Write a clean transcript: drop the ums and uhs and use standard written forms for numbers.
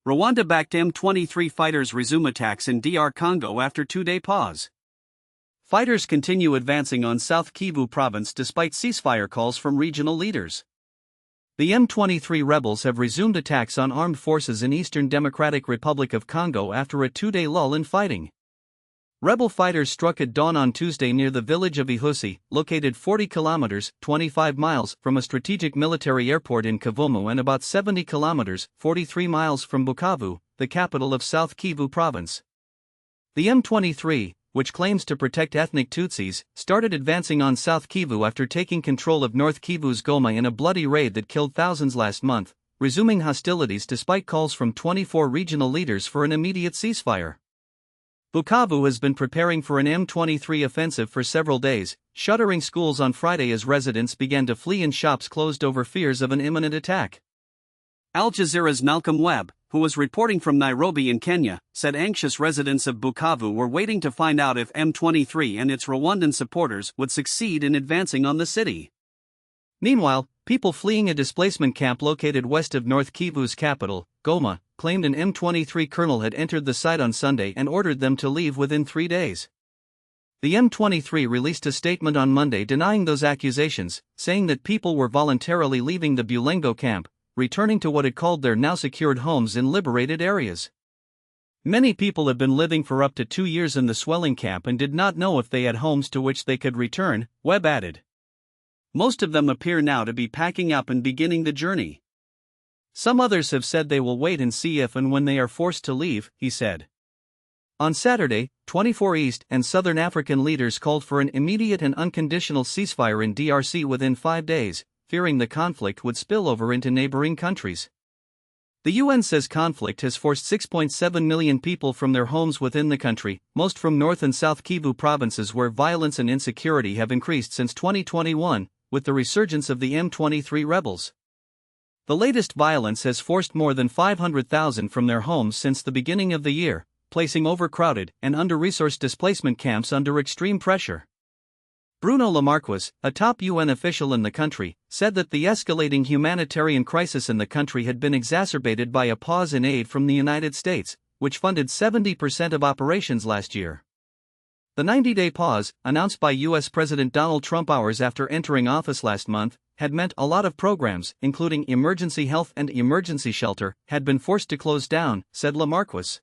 Rwanda-backed M23 fighters resume attacks in DR Congo after two-day pause. Fighters continue advancing on South Kivu province despite ceasefire calls from regional leaders. The M23 rebels have resumed attacks on armed forces in Eastern Democratic Republic of Congo after a two-day lull in fighting. Rebel fighters struck at dawn on Tuesday near the village of Ihusi, located 40 kilometers (25 miles) from a strategic military airport in Kavumu and about 70 kilometers (43 miles) from Bukavu, the capital of South Kivu province. The M23, which claims to protect ethnic Tutsis, started advancing on South Kivu after taking control of North Kivu's Goma in a bloody raid that killed thousands last month, resuming hostilities despite calls from 24 regional leaders for an immediate ceasefire. Bukavu has been preparing for an M23 offensive for several days, shuttering schools on Friday as residents began to flee and shops closed over fears of an imminent attack. Al Jazeera's Malcolm Webb, who was reporting from Nairobi in Kenya, said anxious residents of Bukavu were waiting to find out if M23 and its Rwandan supporters would succeed in advancing on the city. Meanwhile, people fleeing a displacement camp located west of North Kivu's capital, Goma, claimed an M23 colonel had entered the site on Sunday and ordered them to leave within 3 days. The M23 released a statement on Monday denying those accusations, saying that people were voluntarily leaving the Bulengo camp, returning to what it called their now secured homes in liberated areas. Many people have been living for up to 2 years in the swelling camp and did not know if they had homes to which they could return, Webb added. Most of them appear now to be packing up and beginning the journey. Some others have said they will wait and see if and when they are forced to leave, he said. On Saturday, 24 East and Southern African leaders called for an immediate and unconditional ceasefire in DRC within 5 days, fearing the conflict would spill over into neighboring countries. The UN says conflict has forced 6.7 million people from their homes within the country, most from North and South Kivu provinces where violence and insecurity have increased since 2021, with the resurgence of the M23 rebels. The latest violence has forced more than 500,000 from their homes since the beginning of the year, placing overcrowded and under-resourced displacement camps under extreme pressure. Bruno Lamarquis, a top UN official in the country, said that the escalating humanitarian crisis in the country had been exacerbated by a pause in aid from the United States, which funded 70% of operations last year. The 90-day pause, announced by U.S. President Donald Trump hours after entering office last month, had meant a lot of programs, including emergency health and emergency shelter, had been forced to close down, said Lamarquis.